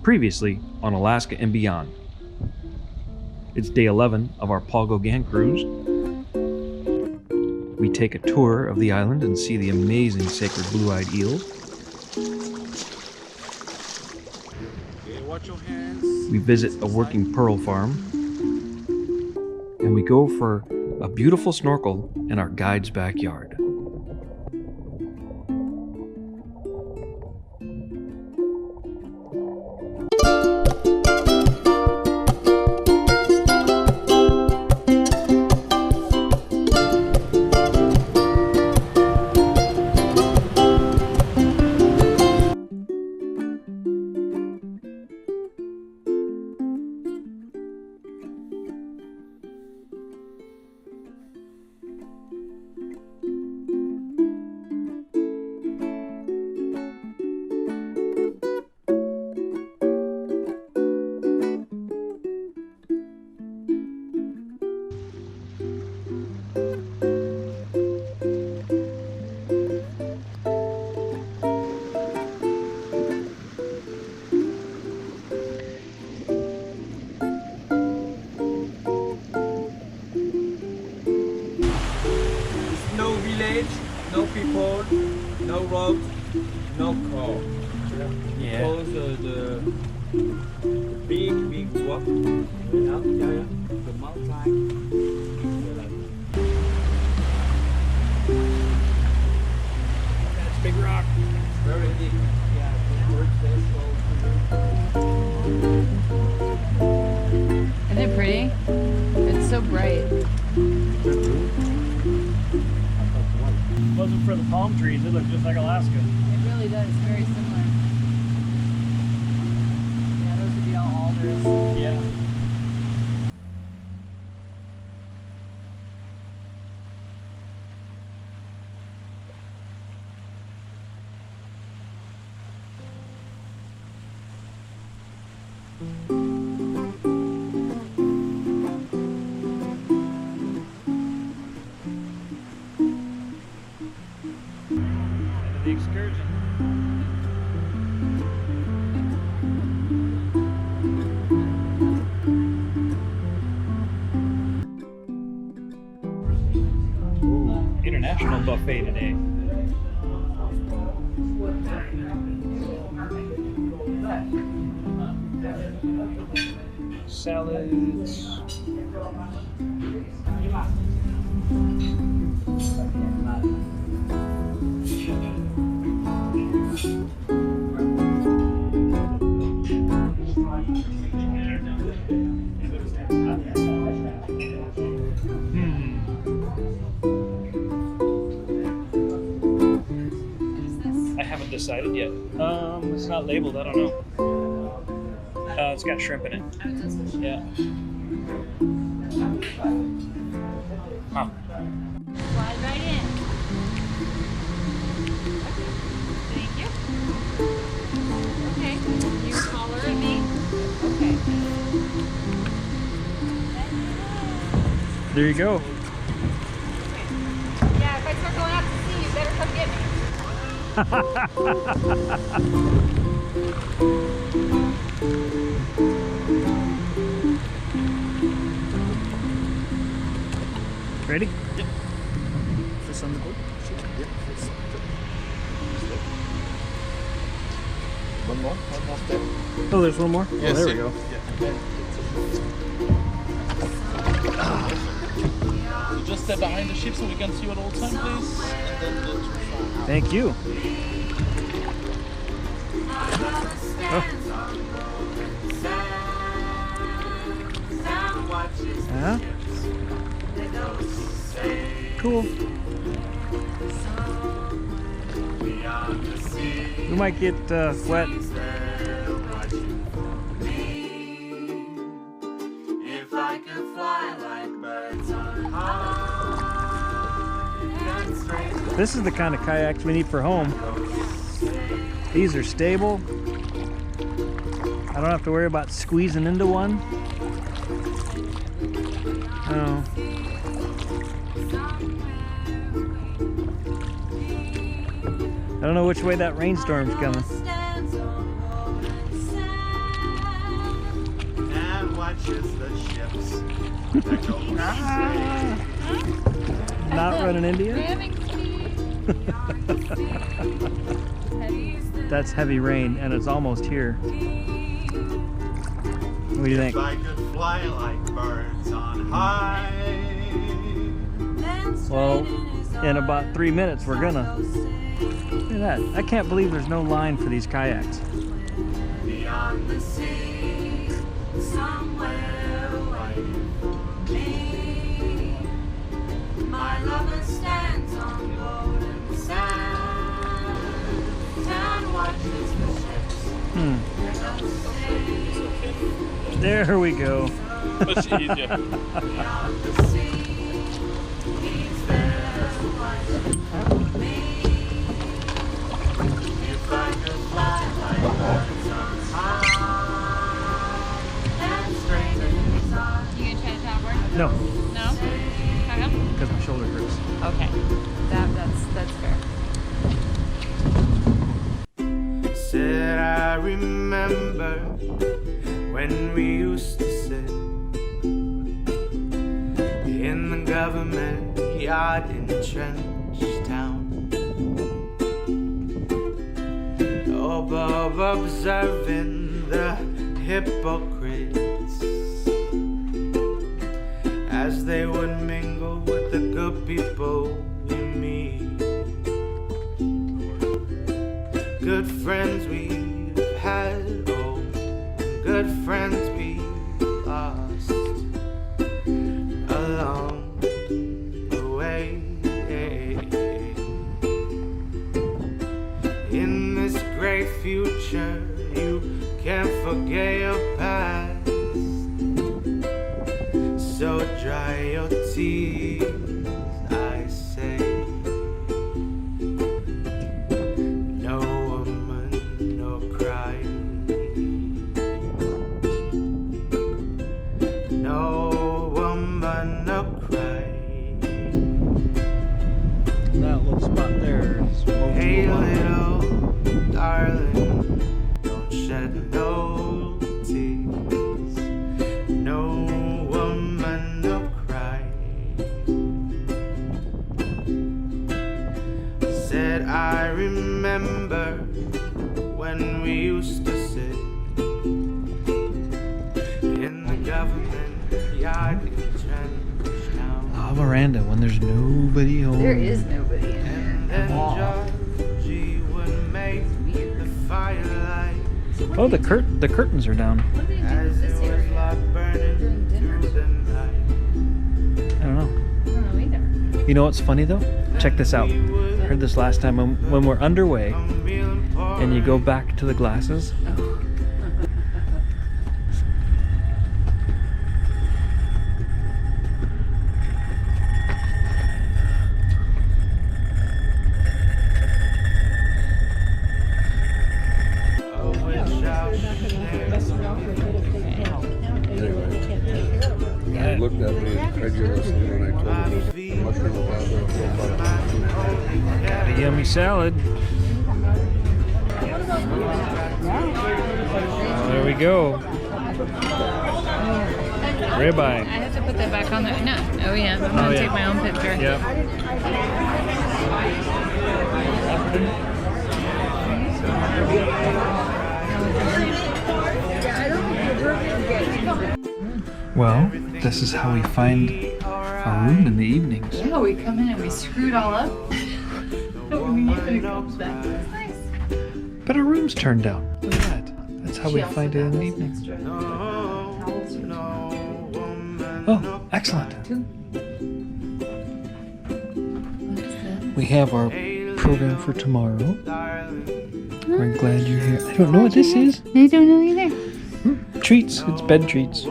Previously on Alaska and Beyond. It's day 11 of our Paul Gauguin cruise. We take a tour of the island and see the amazing sacred blue-eyed eels. Okay, watch your hands. We visit a working pearl farm. And we go for a beautiful snorkel in our guide's backyard. No people, no road, no car. Yeah. Because the big rock, the mountain. That's big rock. It's very big. Yeah, Isn't it pretty? It's so bright. If it wasn't for the palm trees, it looked just like Alaska. It really does. It's very similar. Yeah, those would be all alders. Yeah. The excursion. Ooh, international buffet today. Salads. I haven't decided yet. It's not labeled. I don't know. It's got shrimp in it. Yeah. Huh. Slide right in. Thank you. Okay. You're taller than me. Okay. There you go. Okay. Yeah, if I start going out to sea, you better come get me. Ready? Yep. Fish on the board? Yep. One more step. Oh, there's one more? Yes, oh, there we yeah. go. Yeah. So just step behind the ship so we can see you at all time, please. And then go to front. Thank you. Oh. Yeah. Cool. We might get wet. This is the kind of kayaks we need for home. These are stable. I don't have to worry about squeezing into one. Oh. I don't know which way that rainstorm's coming. watches the ships that go Not running into you? That's heavy rain, and it's almost here. What do you think? If I could fly like birds on high. Well, in about 3 minutes, we're gonna. Look at that. I can't believe there's no line for these kayaks. Beyond the sea, somewhere waiting for me. My lover stands on golden sand and watches the ships that go sail. There we go. Much easier. Beyond the sea, he's there watching for me. If I could fly like birds on high and straighten his eyes. You gonna try to towel? No, No? How come? because my shoulder hurts. Okay. That's fair. Said I remember when we used to sit in the government yard in Trench Town, observing the hypocrites as they would mingle with the good people we meet. Good friends we've had, oh, good friends we've lost along the way. In this great future, you can't forget your past, so dry your tears, I say. No woman, no crying. No woman, no crying. That little spot there is Hey multiple lines. little darling, don't shed no tears. No woman, no crying. Said I remember when we used to sit in the government yard in Trench Town. Ah, veranda when there's nobody home. There is nobody in there. And then Georgie would make the firelight Oh, the curtains are down. What did they do as with it this was area? like burning During dinner? through the night. I don't know. I don't know either. You know what's funny though? Check this out. I heard this last time when we're underway and you go back to the glasses. Oh. He looked at me incredulously when I told him the mushroom powder. Got a yummy salad. There we go. Ribeye. I have to put that back on there. No. Oh yeah. I'm gonna take my own picture. Yep. Well, this is how we find our room in the evenings. Yeah, we come in and we screw it all up. It's nice. But our room's turned out. Look at that. That's how we find it in the evening. Oh, excellent. We have our program for tomorrow. We're glad you're here. I don't know what this is. I don't know either. Treats. It's bed treats.